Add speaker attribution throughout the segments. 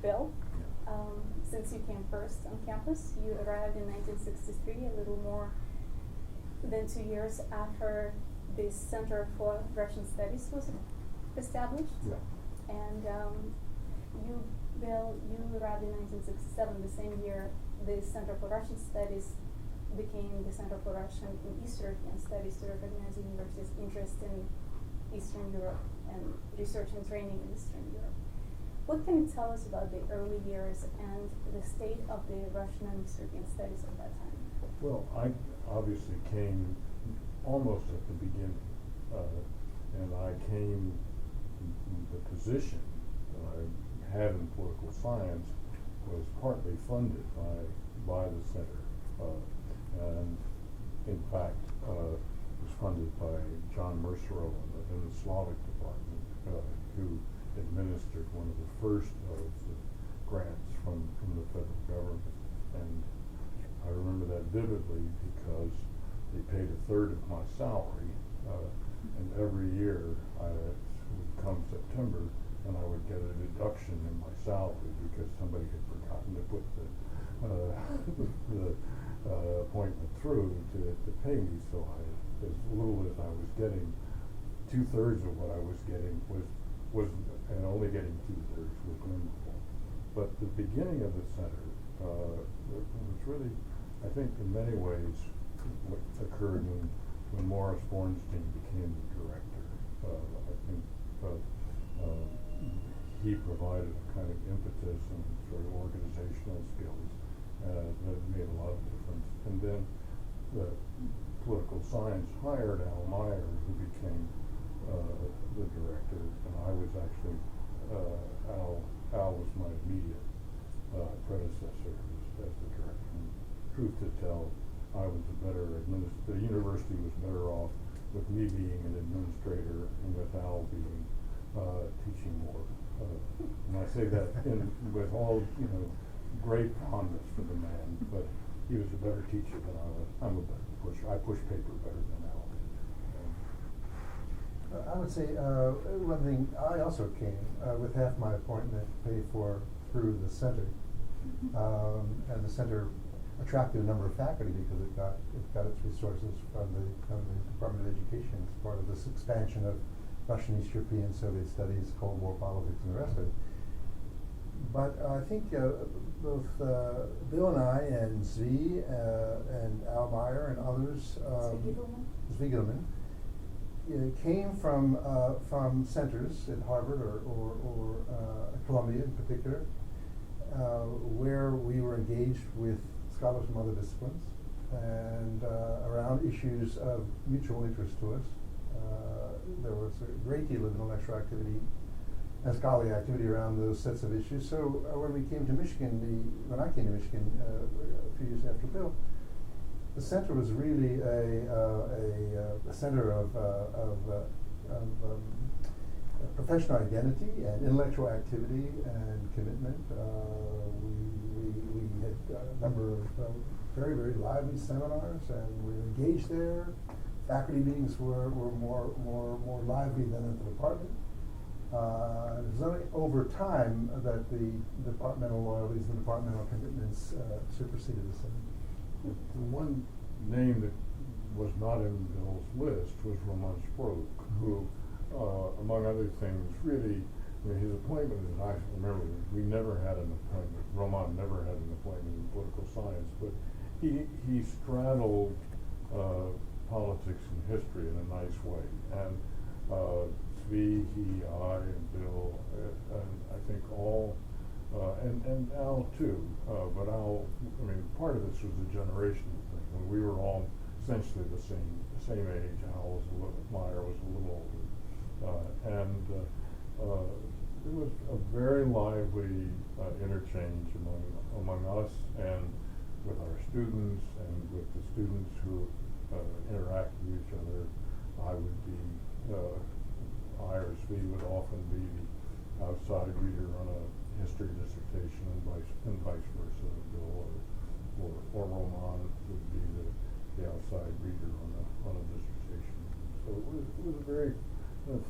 Speaker 1: Bill. Since you came first on campus, you arrived in 1963, a little more than 2 years after the Center for Russian Studies was established.
Speaker 2: Yeah.
Speaker 1: And you, Bill, you arrived in 1967, the same year the Center for Russian Studies became the Center for Russian and East European Studies to recognize the university's interest in Eastern Europe and research and training in Eastern Europe. What can you tell us about the early years and the state of the Russian and East European studies at that time?
Speaker 2: Well, I obviously came almost at the beginning, and I came, the position that I had in political science was partly funded by the center, and in fact was funded by John Mercereau in the Slavic department, who administered one of the first of the grants from the federal government. And I remember that vividly because they paid a third of my salary, and every year would come September and I would get a deduction in my salary because somebody had forgotten to put the appointment through to pay me. So as little as I was getting, 2/3 of what I was getting was and only getting 2/3 was memorable. But the beginning of the center was really, I think, in many ways, what occurred when Morris Bornstein became the director. I think he provided a kind of impetus and sort of organizational skills that made a lot of difference. And then the political science hired Al Meyer, who became the director, and I was actually, Al was my immediate predecessor as the director. And truth to tell, I was the university was better off with me being an administrator and with Al being teaching more. And I say that with all, great fondness for the man, but he was a better teacher than I was. I'm a better pusher. I push paper better than Al did.
Speaker 3: I would say one thing, I also came with half my appointment paid for through the center, and the center attracted a number of faculty because it got its resources from the Department of Education as part of this expansion of Russian, East European, Soviet studies, Cold War politics, and the rest of it. But I think both Bill and I and Zvi and Al Meyer and others, Zvi came from centers at Harvard or Columbia in particular, where we were engaged with scholars from other disciplines and around issues of mutual interest to us. There was a great deal of intellectual activity and scholarly activity around those sets of issues. So when we came to Michigan, when I came to Michigan a few years after Bill, the center was really a center of professional identity and intellectual activity and commitment. We had a number of very, very lively seminars, and we were engaged there. Faculty meetings were more lively than at the department. It was only over time that the departmental loyalties and departmental commitments superseded the center.
Speaker 2: The one name that was not in Bill's list was Roman Sprok, who, among other things, really, his appointment, as I remember, we never had an appointment. Roman never had an appointment in political science, but he straddled politics and history in a nice way. And Zvi, I, and Bill, and I think all, and Al too, but Al, part of this was a generational thing. When we were all essentially the same age, Al was Meyer was a little older, and it was a very lively interchange among us and with our students and with the students who interact with each other. I or Zvi would often be the outside reader on a history dissertation, and vice versa. Bill or Roman would be the outside reader on a dissertation. So it was a very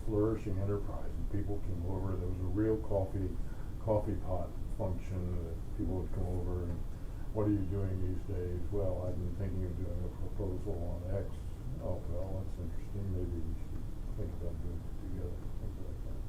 Speaker 2: flourishing enterprise, and people came over. There was a real coffee pot function that people would come over and, what are you doing these days? Well, I've been thinking of doing a proposal on X. Oh, well, that's interesting, maybe we should think about doing it together, things like that.